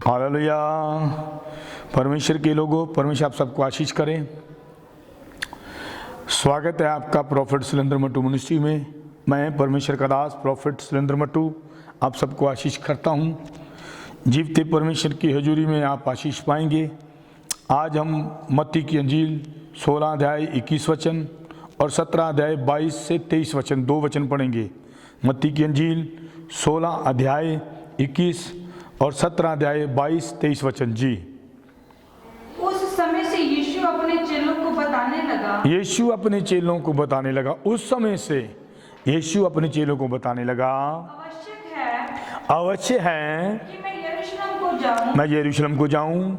Hallelujah. परमेश्वर के लोगों, परमेश्वर आप सबको आशीष करें। स्वागत है आपका प्रॉफिट सुरेंद्र मट्टू मिनिस्ट्री में। मैं परमेश्वर का दास प्रॉफिट सुरेंद्र मट्टू आप सबको आशीष करता हूँ। जीवते परमेश्वर की हजूरी में आप आशीष पाएंगे। आज हम मत्ती की अंजील 16 अध्याय 21 वचन और 17 अध्याय 22 से 23 वचन, 2 वचन पढ़ेंगे। मत्ती की अंजील 16 अध्याय 21 और 17 अध्याय 22-23 वचन। जी। उस समय से यीशु अपने चेलों को बताने लगा। यीशु अपने चेलों को बताने लगा। उस समय से यीशु अपने चेलों को बताने लगा, अवश्य है कि मैं यरूशलेम को जाऊं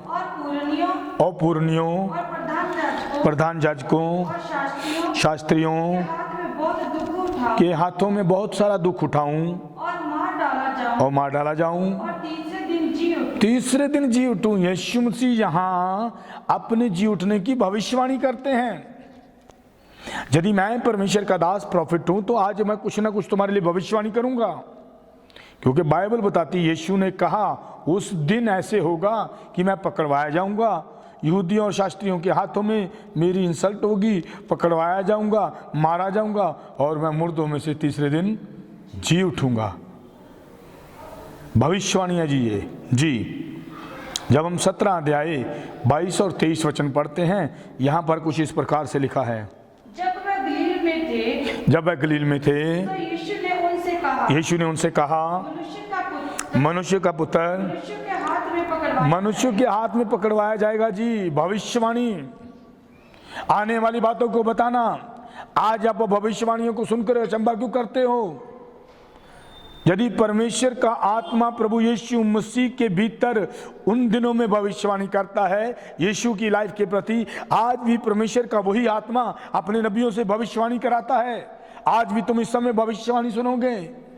और पुरनियों और प्रधान याजकों और शास्त्रियों के हाथों में बहुत सारा दुख उठाऊं और मार डाला जाऊं और तीसरे दिन जी उठूं। यीशु मसीह यहाँ अपने जी उठने की भविष्यवाणी करते हैं। यदि मैं परमेश्वर का दास प्रॉफिट हूं तो आज मैं कुछ ना कुछ तुम्हारे लिए भविष्यवाणी करूंगा, क्योंकि बाइबल बताती है यीशु ने कहा उस दिन ऐसे होगा कि मैं पकड़वाया जाऊंगा, यहूदियों और शास्त्रियों के हाथों में मेरी इंसल्ट होगी, पकड़वाया जाऊंगा, मारा जाऊंगा और मैं मुर्दों में से तीसरे दिन जी उठूंगा। भविष्यवाणी है जी ये। जी, जब हम 17 अध्याय 22 और 23 वचन पढ़ते हैं, यहाँ पर कुछ इस प्रकार से लिखा है। जब वह गलील में थे तो यीशु ने उनसे कहा मनुष्य का पुत्र मनुष्य के हाथ में पकड़वाया जाएगा। जी, भविष्यवाणी, आने वाली बातों को बताना। आज आप भविष्यवाणियों को सुनकर अचंभा क्यों करते हो? यदि परमेश्वर का आत्मा प्रभु यीशु मसीह के भीतर उन दिनों में भविष्यवाणी करता है यीशु की लाइफ के प्रति, आज भी परमेश्वर का वही आत्मा अपने नबियों से भविष्यवाणी कराता है। आज भी तुम इस समय भविष्यवाणी सुनोगे।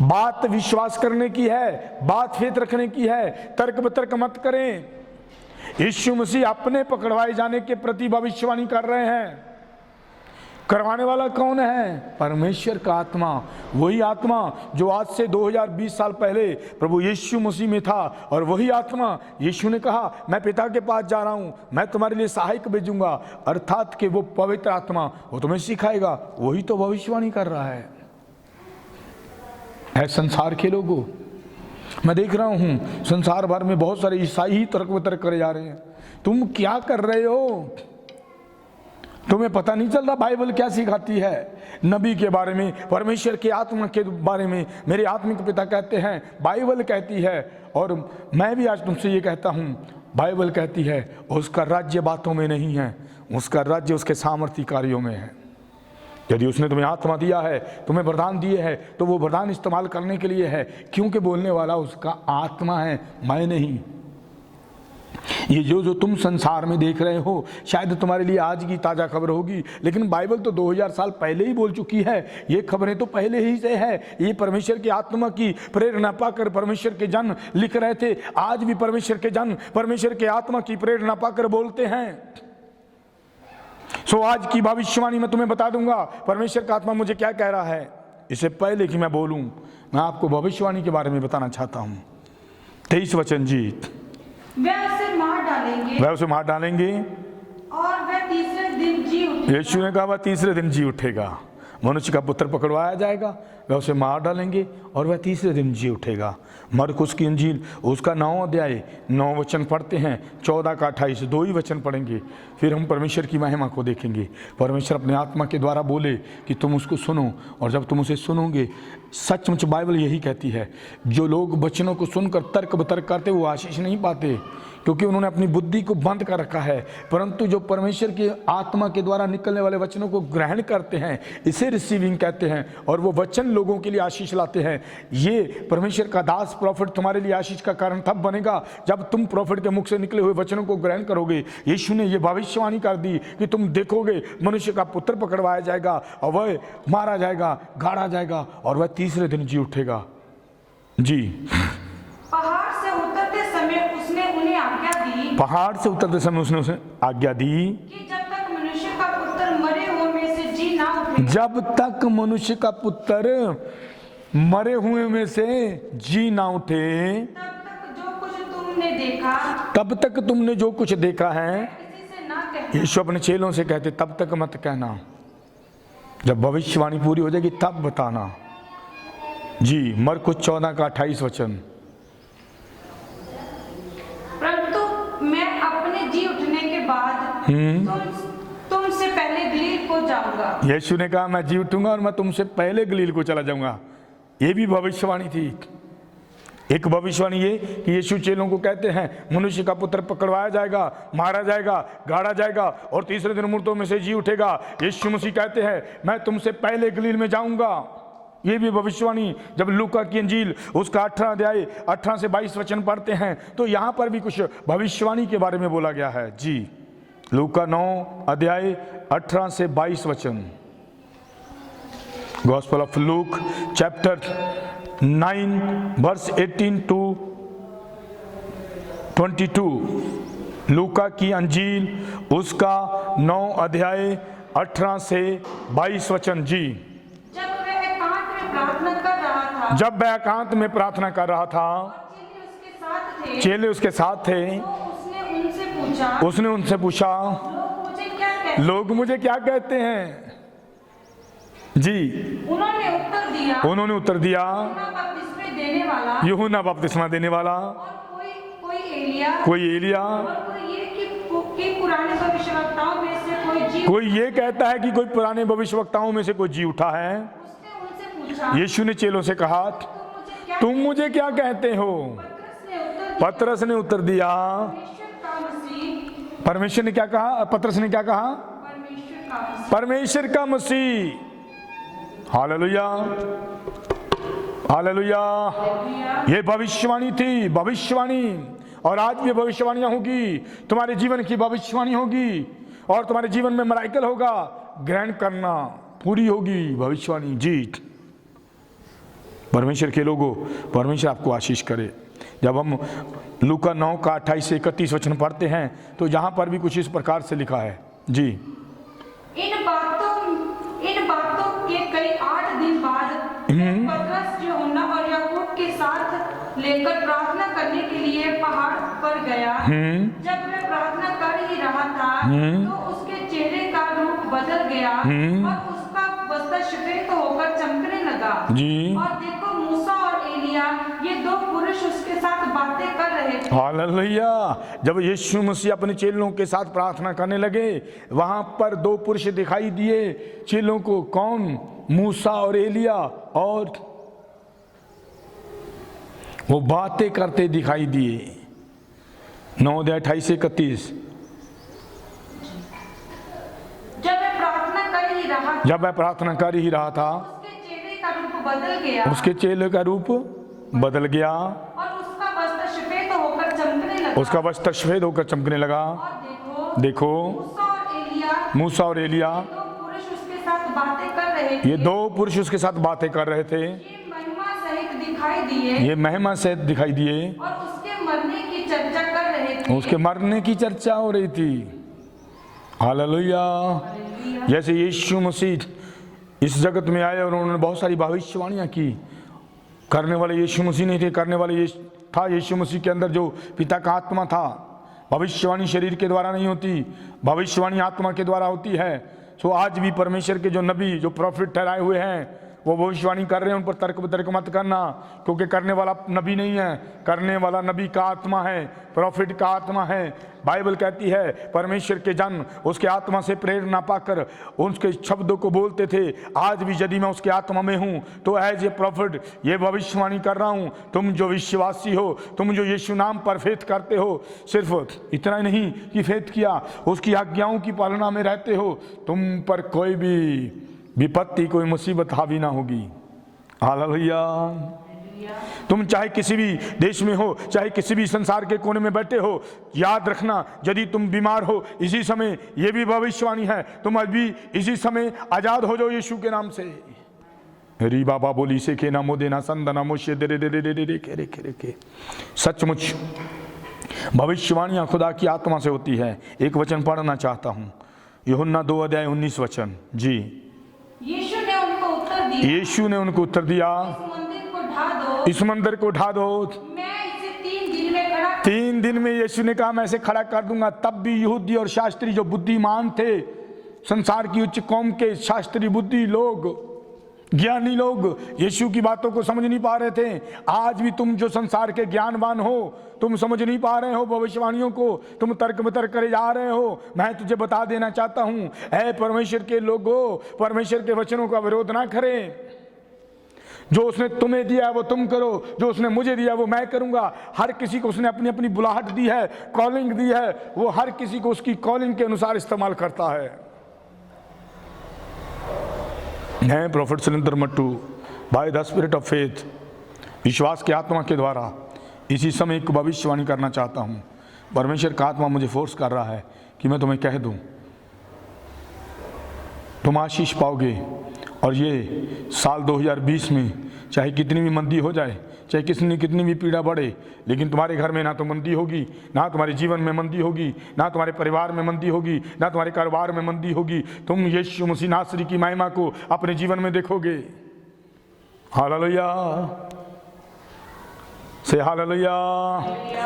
बात विश्वास करने की है, बात फेथ रखने की है, तर्क वितर्क मत करें। यीशु मसीह अपने पकड़वाए जाने के प्रति भविष्यवाणी कर रहे हैं। करवाने वाला कौन है? परमेश्वर का आत्मा, वही आत्मा जो आज से 2020 साल पहले प्रभु यीशु मसीह में था। और वही आत्मा, यीशु ने कहा मैं पिता के पास जा रहा हूं, मैं तुम्हारे लिए सहायक भेजूंगा, अर्थात कि वो पवित्र आत्मा वो तुम्हें सिखाएगा। वही तो भविष्यवाणी कर रहा है। संसार के लोगों, मैं देख रहा हूं संसार भर में बहुत सारे ईसाई ही तर्क वितर्क करे जा रहे हैं। तुम क्या कर रहे हो? तुम्हें पता नहीं चल रहा बाइबल क्या सिखाती है नबी के बारे में, परमेश्वर के आत्मा के बारे में। मेरे आत्मिक पिता कहते हैं, बाइबल कहती है, और मैं भी आज तुमसे ये कहता हूँ, बाइबल कहती है उसका राज्य बातों में नहीं है, उसका राज्य उसके सामर्थ्य कार्यों में है। यदि उसने तुम्हें आत्मा दिया है, तुम्हें वरदान दिए है, तो वो वरदान इस्तेमाल करने के लिए है, क्योंकि बोलने वाला उसका आत्मा है, मैं नहीं। ये जो तुम संसार में देख रहे हो शायद तुम्हारे लिए आज की ताज़ा खबर होगी, लेकिन बाइबल तो 2000 साल पहले ही बोल चुकी है। ये खबरें तो पहले ही से है। ये परमेश्वर की आत्मा की प्रेरणा पाकर परमेश्वर के जन लिख रहे थे। आज भी परमेश्वर के जन परमेश्वर के आत्मा की प्रेरणा पाकर बोलते हैं। सो आज की भविष्यवाणी मैं तुम्हें बता दूंगा परमेश्वर का आत्मा मुझे क्या कह रहा है। इससे पहले कि मैं बोलूं, मैं आपको भविष्यवाणी के बारे में बताना चाहता हूं। 23 वचन। जी, वह उसे मार डालेंगे और वह तीसरे दिन जी उठेगा। यीशु ने कहा वह तीसरे दिन जी उठेगा। मनुष्य का पुत्र पकड़वाया जाएगा, वह उसे मार डालेंगे और वह तीसरे दिन जी उठेगा। मरकुस की इंजील उसका 9 अध्याय 9 वचन पढ़ते हैं, 14 का 28, 2 ही वचन पढ़ेंगे। फिर हम परमेश्वर की महिमा को देखेंगे। परमेश्वर अपने आत्मा के द्वारा बोले कि तुम उसको सुनो, और जब तुम उसे सुनोगे, सचमुच बाइबल यही कहती है, जो लोग वचनों को सुनकर तर्क वितर्क करते वो आशीष नहीं पाते, क्योंकि उन्होंने अपनी बुद्धि को बंद कर रखा है। परंतु जो परमेश्वर की आत्मा के द्वारा निकलने वाले वचनों को ग्रहण करते हैं, इसे रिसीविंग कहते हैं, और वो वचन लोगों के लिए आशीष लाते हैं। ये परमेश्वर का दास प्रॉफिट तुम्हारे लिए आशीष का कारण तब बनेगा जब तुम प्रॉफिट के मुख से निकले हुए वचनों को ग्रहण करोगे। यीशु ने ये भविष्यवाणी कर दी कि तुम देखोगे मनुष्य का पुत्र पकड़वाया जाएगा और वह मारा जाएगा, गाड़ा जाएगा और वह तीसरे दिन जी उठेगा। जी, पहाड़ से उतरते समय उसने उन्हें आज्ञा दी कि जब तक मनुष्य का पुत्र मरे हुए में से जी ना उठे, जब तक मनुष्य का पुत्र मरे हुए में से जी ना उठे, तब तक जो कुछ तुमने देखा तब तक तुमने जो कुछ देखा है, किसी से ना कहना। यीशु अपने चेलों से कहते तब तक मत कहना, जब भविष्यवाणी पूरी हो जाएगी तब बताना। जी, मरकुस 14 का 28 वचन। परंतु मैं अपने जी उठने के बाद तुमसे पहले गलील को जाऊंगा। यीशु ने कहा मैं जी उठूंगा और मैं तुमसे पहले गलील को चला जाऊंगा। ये भी भविष्यवाणी थी। एक भविष्यवाणी ये कि यीशु चेलों को कहते हैं मनुष्य का पुत्र पकड़वाया जाएगा, मारा जाएगा, गाड़ा जाएगा और तीसरे दिन मुर्दों में से जी उठेगा। यीशु मसीह कहते हैं मैं तुमसे पहले गलील में जाऊंगा। ये भी भविष्यवाणी जब लूका की इंजील उसका 18 अध्याय 18 से 22 वचन पढ़ते हैं तो यहाँ पर भी कुछ भविष्यवाणी के बारे में बोला गया है। जी, लूका 9 अध्याय 18 से 22 वचन। Gospel of Luke chapter 9 verse 18 to 22। लूका की अंजील उसका 9 अध्याय 18 से 22 वचन। जी, जब वह एकांत में प्रार्थना कर रहा था जब वह एकांत में प्रार्थना कर रहा था, चेले उसके साथ थे, चेले उसके साथ थे, तो उसने उनसे पूछा, लोग मुझे क्या कहते हैं? जी, उन्होंने उत्तर दिया यूहन्ना बपतिस्मा देने वाला, कोई एलिया, कोई ये कहता है कि कोई पुराने भविष्यवक्ताओं में से कोई जी उठा है। यीशु ने चेलों से कहा तुम मुझे क्या कहते हो? पतरस ने उत्तर दिया, परमेश्वर ने क्या कहा? पतरस ने क्या कहा? परमेश्वर का मसीह। Hallelujah, hallelujah. ये भविष्यवाणी थी, भविष्यवाणी। और आज भी भविष्यवाणियां होगी, तुम्हारे जीवन की भविष्यवाणी होगी और तुम्हारे जीवन में मिराकल होगा। ग्रहण करना, पूरी होगी भविष्यवाणी। जी, परमेश्वर के लोगों, परमेश्वर आपको आशीष करे। जब हम लूका 9 का 28 से 31 वचन पढ़ते हैं तो यहाँ पर भी कुछ इस प्रकार से लिखा है। जी, इन बातों के कई 8 दिन बाद पतरस यूहन्ना और याकूब के साथ लेकर प्रार्थना करने के लिए पहाड़ पर गया। जब वह प्रार्थना कर ही रहा था तो उसके चेहरे का रूप बदल गया और उसका वस्त्र सफेद होकर चमकने लगा। जी, और देखो मूसा और एलिया ये 2 पुरुष उसके साथ बातें कर रहे थे। हालेलुया। जब यीशु मसीह अपने चेलों के साथ प्रार्थना करने लगे, वहां पर 2 पुरुष दिखाई दिए चेलों को। कौन? मूसा और एलिया। और वो बातें करते दिखाई दिए। 9 अध्याय 28 से 31। जब वह प्रार्थना कर ही रहा था उसके चेहरे का रूप बदल गया, उसके चेहरे का रूप बदल गया और उसका वस्त्र सफेद होकर चमकने लगा। उसका वस्त्र सफेद होकर चमकने लगा। और देखो मूसा और एलिया, 2 पुरुष उसके साथ बातें कर रहे थे। ये 2 पुरुष उसके साथ बातें कर रहे थे। ये महिमा सहित दिखाई दिए, ये महिमा सहित दिखाई दिए और उसके मरने की चर्चा कर रहे थे। उसके मरने की चर्चा हो रही थी। हालेलुया। जैसे यीशु मसीह इस जगत में आए और उन्होंने बहुत सारी भविष्यवाणियां की। करने वाले यीशु मसीह नहीं थे, करने वाले था यीशु मसीह के अंदर जो पिता का आत्मा था। भविष्यवाणी शरीर के द्वारा नहीं होती, भविष्यवाणी आत्मा के द्वारा होती है। सो आज भी परमेश्वर के जो नबी, जो प्रॉफिट ठहराए हुए हैं, वो भविष्यवाणी कर रहे हैं। उन पर तर्क वितर्क मत करना, क्योंकि करने वाला नबी नहीं है, करने वाला नबी का आत्मा है, प्रॉफिट का आत्मा है। बाइबल कहती है परमेश्वर के जन उसके आत्मा से प्रेरणा पाकर उसके शब्दों को बोलते थे। आज भी यदि मैं उसके आत्मा में हूँ तो एज ए प्रॉफिट ये भविष्यवाणी कर रहा हूँ, तुम जो विश्वासी हो, तुम जो यीशु नाम पर फेथ करते हो, सिर्फ इतना ही नहीं कि फेथ किया, उसकी आज्ञाओं की पालना में रहते हो, तुम पर कोई भी विपत्ति, कोई मुसीबत हावी ना होगी। हालेलुया। तुम चाहे किसी भी देश में हो, चाहे किसी भी संसार के कोने में बैठे हो, याद रखना यदि तुम बीमार हो इसी समय, ये भी भविष्यवाणी है, तुम अभी इसी समय आजाद हो जाओ यीशु के नाम से। री बाबा बोली से के नामो देना संदना मोशे दे दे दे दे दे के के। सचमुच भविष्यवाणियां खुदा की आत्मा से होती है। एक वचन पढ़ना चाहता हूँ, यूहन्ना 2 अध्याय 19 वचन। जी, यीशु ने उनको उत्तर दिया, यीशु ने उनको उत्तर दिया, इस मंदिर को ढा दो, मैं इसे 3 दिन में खड़ा 3 दिन में यीशु ने कहा मैं ऐसे खड़ा कर दूंगा। तब भी यहूदी और शास्त्री जो बुद्धिमान थे, संसार की उच्च कौम के शास्त्री बुद्धि लोग, ज्ञानी लोग, यीशु की बातों को समझ नहीं पा रहे थे। आज भी तुम जो संसार के ज्ञानवान हो, तुम समझ नहीं पा रहे हो भविष्यवाणियों को, तुम तर्क वितर्क करे जा रहे हो। मैं तुझे बता देना चाहता हूं, ऐ परमेश्वर के लोगों, परमेश्वर के वचनों का विरोध ना करें। जो उसने तुम्हें दिया वो तुम करो, जो उसने मुझे दिया वो मैं करूंगा। हर किसी को उसने अपनी अपनी बुलाहट दी है, कॉलिंग दी है, वो हर किसी को उसकी कॉलिंग के अनुसार इस्तेमाल करता है। मैं prophet Surendra Mattu by the spirit of faith, विश्वास की आत्मा के द्वारा इसी समय एक भविष्यवाणी करना चाहता हूँ। परमेश्वर का आत्मा मुझे फोर्स कर रहा है कि मैं तुम्हें कह दूँ, तुम आशीष पाओगे। और ये साल 2020 में चाहे कितनी भी मंदी हो जाए, चाहे कितनी भी पीड़ा बढ़े, लेकिन तुम्हारे घर में ना तो मंदी होगी, ना तुम्हारे जीवन में मंदी होगी, ना तुम्हारे परिवार में मंदी होगी, ना तुम्हारे कारोबार में मंदी होगी। तुम यीशु मसीह नासरी की महिमा को अपने जीवन में देखोगे। हालेलुया, से हालेलुया,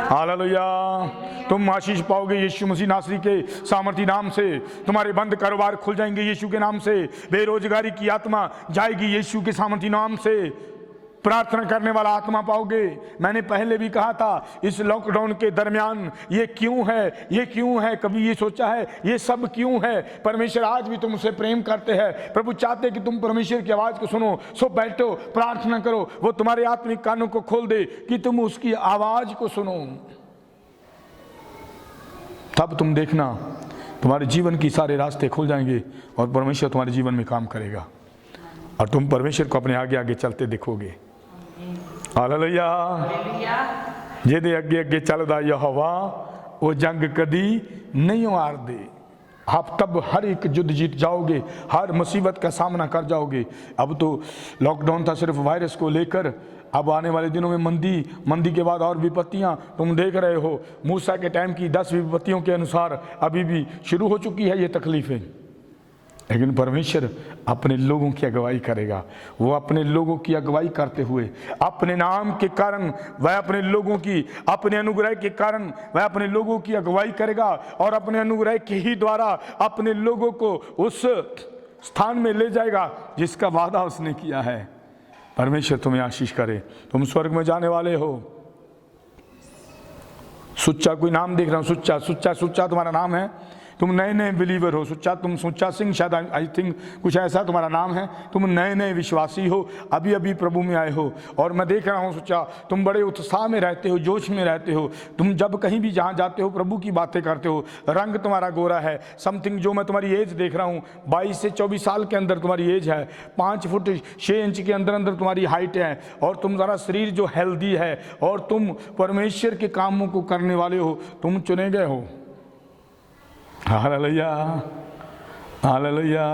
हालेलुया। तुम आशीष पाओगे यीशु मसीह नासरी के सामर्थी नाम से। तुम्हारे बंद कारोबार खुल जाएंगे यीशु के नाम से। बेरोजगारी की आत्मा जाएगी यीशु के सामर्थी नाम से। प्रार्थना करने वाला आत्मा पाओगे। मैंने पहले भी कहा था, इस लॉकडाउन के दरमियान ये क्यों है, ये क्यों है, कभी ये सोचा है ये सब क्यों है? परमेश्वर आज भी तुमसे प्रेम करते हैं। प्रभु चाहते कि तुम परमेश्वर की आवाज को सुनो। सो बैठो, प्रार्थना करो, वो तुम्हारे आत्मिक कानों को खोल दे कि तुम उसकी आवाज को सुनो। तब तुम देखना तुम्हारे जीवन की सारे रास्ते खुल जाएंगे और परमेश्वर तुम्हारे जीवन में काम करेगा और तुम परमेश्वर को अपने आगे आगे चलते देखोगे। हालेलुया। ਜਿਹਦੇ ਅੱਗੇ ਅੱਗੇ ਚੱਲਦਾ ਯਹੋਵਾ वो जंग कदी नहीं हार दे। आप तब हर एक युद्ध जीत जाओगे, हर मुसीबत का सामना कर जाओगे। अब तो लॉकडाउन था सिर्फ वायरस को लेकर, अब आने वाले दिनों में मंदी के बाद और विपत्तियां तुम देख रहे हो। मूसा के टाइम की 10 विपत्तियों के अनुसार अभी भी शुरू हो चुकी है ये तकलीफें, लेकिन परमेश्वर अपने लोगों की अगुवाई करेगा। वो अपने लोगों की अगुवाई करते हुए अपने नाम के कारण वह अपने लोगों की, अपने अनुग्रह के कारण वह अपने लोगों की अगुवाई करेगा और अपने अनुग्रह के ही द्वारा अपने लोगों को उस स्थान में ले जाएगा जिसका वादा उसने किया है। परमेश्वर तुम्हें आशीष करे। तुम स्वर्ग में जाने वाले हो। सुच्चा कोई नाम देख रहा हूं, सुच्चा तुम्हारा नाम है। तुम नए नए बिलीवर हो। तुम सुच्चा सिंह, शायद आई थिंक कुछ ऐसा तुम्हारा नाम है। तुम नए नए विश्वासी हो, अभी अभी प्रभु में आए हो। और मैं देख रहा हूँ सुच्चा, तुम बड़े उत्साह में रहते हो, जोश में रहते हो। तुम जब कहीं भी जहाँ जाते हो प्रभु की बातें करते हो। रंग तुम्हारा गोरा है। समथिंग जो मैं तुम्हारी एज देख रहा हूँ 22 से 24 साल के अंदर तुम्हारी एज है। 5 फुट 6 इंच के अंदर अंदर तुम्हारी हाइट है और तुम्हारा शरीर जो हेल्दी है और तुम परमेश्वर के कामों को करने वाले हो। तुम चुने गए हो। Hallelujah, hallelujah.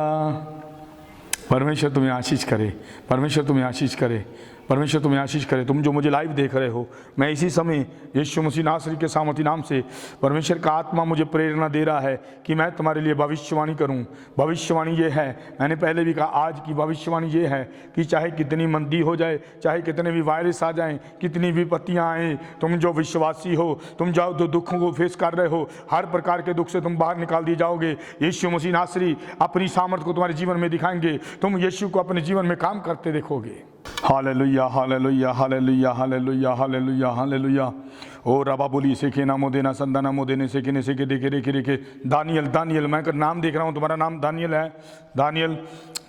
परमेश्वर तुम्हें आशीष करे, परमेश्वर तुम्हें आशीष करे, परमेश्वर तुम्हें आशीष करे। तुम जो मुझे लाइव देख रहे हो, मैं इसी समय यीशु मसीह नासरी के सामर्थी नाम से परमेश्वर का आत्मा मुझे प्रेरणा दे रहा है कि मैं तुम्हारे लिए भविष्यवाणी करूं। भविष्यवाणी ये है, मैंने पहले भी कहा, आज की भविष्यवाणी ये है कि चाहे कितनी मंदी हो जाए, चाहे कितने भी वायरस आ जाएं, कितनी विपत्तियां आएँ, तुम जो विश्वासी हो, तुम जो दुखों को फेस कर रहे हो, हर प्रकार के दुख से तुम बाहर निकाल दिए जाओगे। यीशु मसीह नासरी अपनी सामर्थ को तुम्हारे जीवन में दिखाएंगे। तुम यीशु को अपने जीवन में काम करते देखोगे। Hallelujah, hallelujah, hallelujah, hallelujah, hallelujah, hallelujah. ओ रबा बोली सेके नामो देना संदाना मोदेने सेके ने सेके देखे रेखे रेखे। दानियल, दानियल, मैं नाम देख रहा हूँ, तुम्हारा नाम दानियल है। दानियल,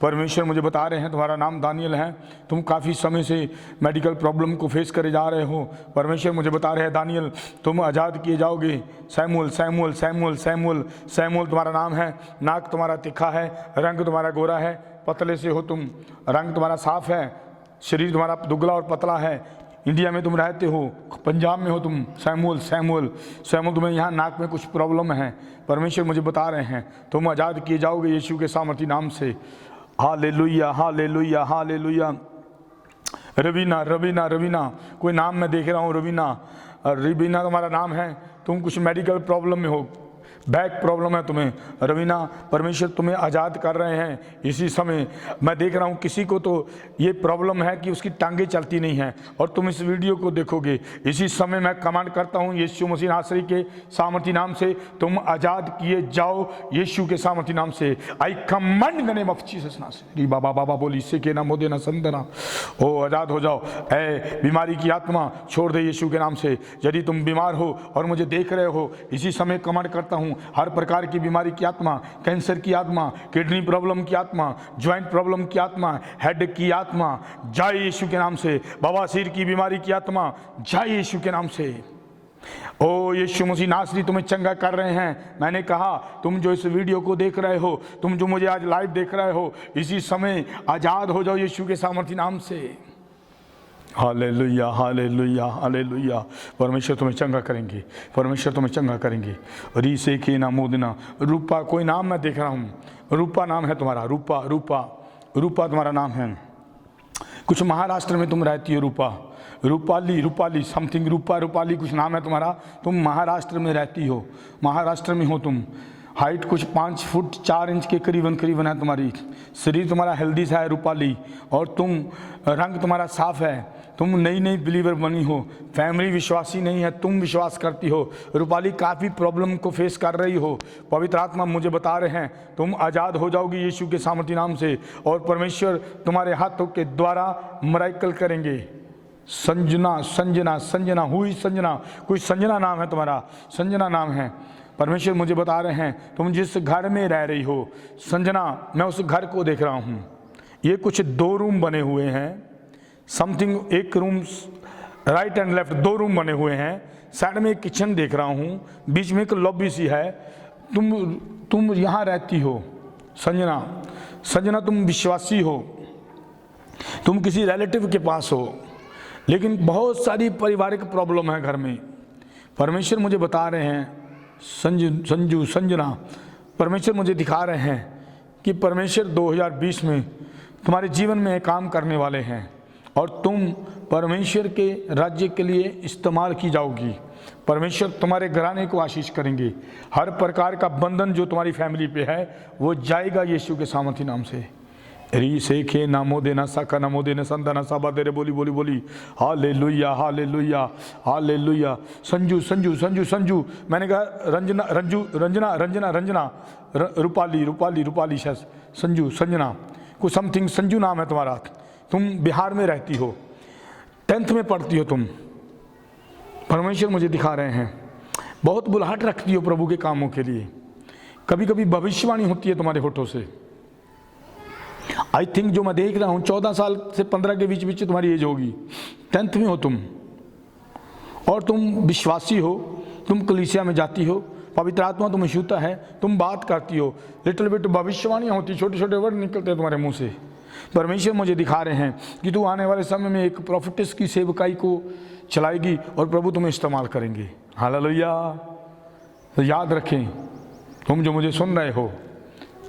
परमेश्वर मुझे बता रहे हैं तुम्हारा नाम दानियल है। तुम काफ़ी समय से मेडिकल प्रॉब्लम को फेस करे जा रहे हो। परमेश्वर मुझे बता रहे हैं दानियल, तुम आज़ाद किए जाओगे। Samuel, Samuel, Samuel, Samuel, Samuel तुम्हारा नाम है। नाक तुम्हारा तिखा है, रंग तुम्हारा गोरा है, पतले से हो तुम, रंग तुम्हारा साफ है, शरीर तुम्हारा दुबला और पतला है। इंडिया में तुम रहते हो, पंजाब में हो तुम। सैमुअल, सैमुअल, सैमुअल, तुम्हें यहाँ नाक में कुछ प्रॉब्लम है। परमेश्वर मुझे बता रहे हैं तुम आज़ाद किए जाओगे यीशु के सामर्थी नाम से। Hallelujah, hallelujah, hallelujah. Raveena, Raveena, Raveena, कोई नाम मैं देख रहा हूँ, रवीना, रवीना तुम्हारा नाम है। तुम कुछ मेडिकल प्रॉब्लम में हो। बैक प्रॉब्लम है तुम्हें, रवीना परमेश्वर तुम्हें आज़ाद कर रहे हैं इसी समय। मैं देख रहा हूँ किसी को तो ये प्रॉब्लम है कि उसकी टांगें चलती नहीं हैं, और तुम इस वीडियो को देखोगे इसी समय। मैं कमांड करता हूँ यीशु मसीह नासरी के सामर्थी नाम से, तुम आज़ाद किए जाओ यीशु के सामर्थी नाम से। आई command in the name of Jesus नासरी। बाबा बाबा बोली से के नाम देना संदना, ओ आज़ाद हो जाओ। ऐ बीमारी की आत्मा छोड़ दे यीशु के नाम से। यदि तुम बीमार हो और मुझे देख रहे हो इसी समय, कमांड करता हूँ हर प्रकार की बीमारी की आत्मा, कैंसर की आत्मा, किडनी प्रॉब्लम की आत्मा, ज्वाइंट प्रॉब्लम की आत्मा, हेड की आत्मा, जाए यीशु के नाम से। बवासीर की बीमारी की आत्मा, जाए यीशु के नाम से। ओ यीशु मसीह नासरी तुम्हें चंगा कर रहे हैं। मैंने कहा तुम जो इस वीडियो को देख रहे हो, तुम जो मुझे आज लाइव देख रहे हो, इसी समय आज़ाद हो जाओ यीशु के सामर्थी नाम से। Hallelujah hallelujah hallelujah. परमेश्वर तुम्हें चंगा करेंगे, परमेश्वर तुम्हें चंगा करेंगे। री से के ना मोदना। रूपा कोई नाम मैं देख रहा हूँ, रूपा नाम है तुम्हारा, रूपा रूपा रूपा तुम्हारा नाम है। कुछ महाराष्ट्र में तुम रहती हो, रूपा रूपाली रूपाली समथिंग, रूपा रूपाली कुछ नाम है तुम्हारा। तुम महाराष्ट्र में रहती हो, महाराष्ट्र में हो तुम। हाइट कुछ 5 फुट 4 इंच के करीबन है तुम्हारी। शरीर तुम्हारा हेल्दी सा है रूपाली, और तुम रंग तुम्हारा साफ है। तुम नई बिलीवर बनी हो, फैमिली विश्वासी नहीं है, तुम विश्वास करती हो। रूपाली काफ़ी प्रॉब्लम को फेस कर रही हो, पवित्र आत्मा मुझे बता रहे हैं तुम आज़ाद हो जाओगी यीशु के सामर्थी नाम से, और परमेश्वर तुम्हारे हाथों के द्वारा मिरेकल करेंगे। संजना संजना संजना हुई संजना, कोई संजना नाम है तुम्हारा, संजना नाम है। परमेश्वर मुझे बता रहे हैं तुम जिस घर में रह रही हो संजना, मैं उस घर को देख रहा हूँ। ये कुछ 2 रूम बने हुए हैं, समथिंग एक room right and left 2 room बने हुए हैं। साइड में एक किचन देख रहा हूँ, बीच में एक लॉबी सी है। तुम यहाँ रहती हो संजना। संजना तुम विश्वासी हो, तुम किसी रिलेटिव के पास हो, लेकिन बहुत सारी पारिवारिक प्रॉब्लम है घर में। परमेश्वर मुझे बता रहे हैं संजना, परमेश्वर मुझे दिखा रहे हैं कि परमेश्वर 2020 में तुम्हारे जीवन में काम करने वाले हैं, और तुम परमेश्वर के राज्य के लिए इस्तेमाल की जाओगी। परमेश्वर तुम्हारे घराने को आशीष करेंगे। हर प्रकार का बंधन जो तुम्हारी फैमिली पे है वो जाएगा यीशु के सामर्थी नाम से। री से खे नामो देना साका नामो देना संताना साबा तेरे बोली बोली बोली। Hallelujah hallelujah hallelujah. Sanju Sanju Sanju Sanju, मैंने कहा रंजना रंजू रंजना रंजना रंजना रूपाली रूपाली रूपाली संजू संजना, कुछ समथिंग संजू नाम है तुम्हारा। तुम बिहार में रहती हो, 10th में पढ़ती हो तुम। परमेश्वर मुझे दिखा रहे हैं बहुत बुलाहट रखती हो प्रभु के कामों के लिए। कभी कभी भविष्यवाणी होती है तुम्हारे होठों से। आई थिंक जो मैं देख रहा हूँ 14 साल से 15 के बीच तुम्हारी एज होगी। 10th में हो तुम, और तुम विश्वासी हो, तुम कलीसिया में जाती हो, पवित्र आत्मा तुम्हें छूता है, तुम बात करती हो, लिटिल बिट भविष्यवाणी होती, छोटे छोटे वर्ड निकलते हैं तुम्हारे मुंह से। परमेश्वर मुझे दिखा रहे हैं कि तू आने वाले समय में एक प्रोफेटिस की सेवकाई को चलाएगी, और प्रभु तुम्हें इस्तेमाल करेंगे। हालेलुया। तो याद रखें, तुम जो मुझे सुन रहे हो,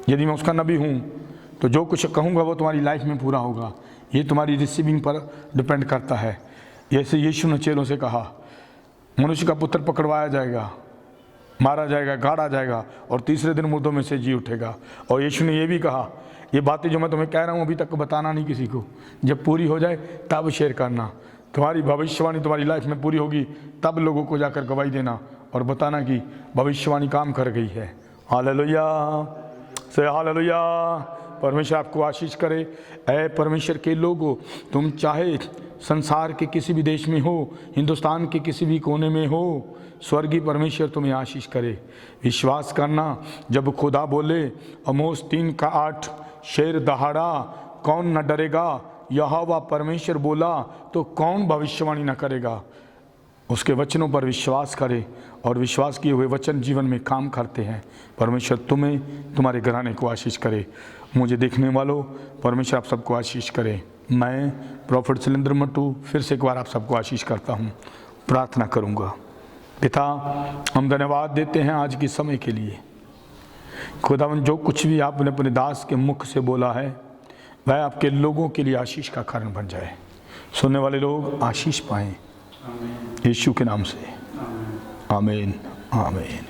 यदि मैं उसका नबी हूँ तो जो कुछ कहूँगा वो तुम्हारी लाइफ में पूरा होगा। ये तुम्हारी रिसीविंग पर डिपेंड करता है। जैसे यीशु ने चेलों से कहा, मनुष्य का पुत्र पकड़वाया जाएगा, मारा जाएगा, गाड़ा जाएगा, और तीसरे दिन मुर्दों में से जी उठेगा। और यीशु ने ये भी कहा, ये बातें जो मैं तुम्हें कह रहा हूँ अभी तक बताना नहीं किसी को, जब पूरी हो जाए तब शेयर करना। तुम्हारी भविष्यवाणी तुम्हारी लाइफ में पूरी होगी तब लोगों को जाकर गवाही देना और बताना कि भविष्यवाणी काम कर गई है। हालेलुया से हालेलुया। परमेश्वर आपको आशीष करे। ऐ परमेश्वर के लोगों, तुम चाहे संसार के किसी भी देश में हो, हिंदुस्तान के किसी भी कोने में हो, स्वर्गीय परमेश्वर तुम्हें आशीष करे। विश्वास करना, जब खुदा बोले आमोस 3:8, शेर दहाड़ा कौन न डरेगा, यहोवा परमेश्वर बोला तो कौन भविष्यवाणी न करेगा। उसके वचनों पर विश्वास करें, और विश्वास किए हुए वचन जीवन में काम करते हैं। परमेश्वर तुम्हें, तुम्हारे घराने को आशीष करे। मुझे देखने वालों, परमेश्वर आप सबको आशीष करे। मैं प्रॉफिट शैलेंद्र मट्टू फिर से एक बार आप सबको आशीष करता हूँ। प्रार्थना करूँगा। पिता, हम धन्यवाद देते हैं आज के समय के लिए। खुदावन, जो कुछ भी आपने अपने दास के मुख से बोला है वह आपके लोगों के लिए आशीष का कारण बन जाए। सुनने वाले लोग आशीष पाएं, यीशु के नाम से। आमीन आमीन।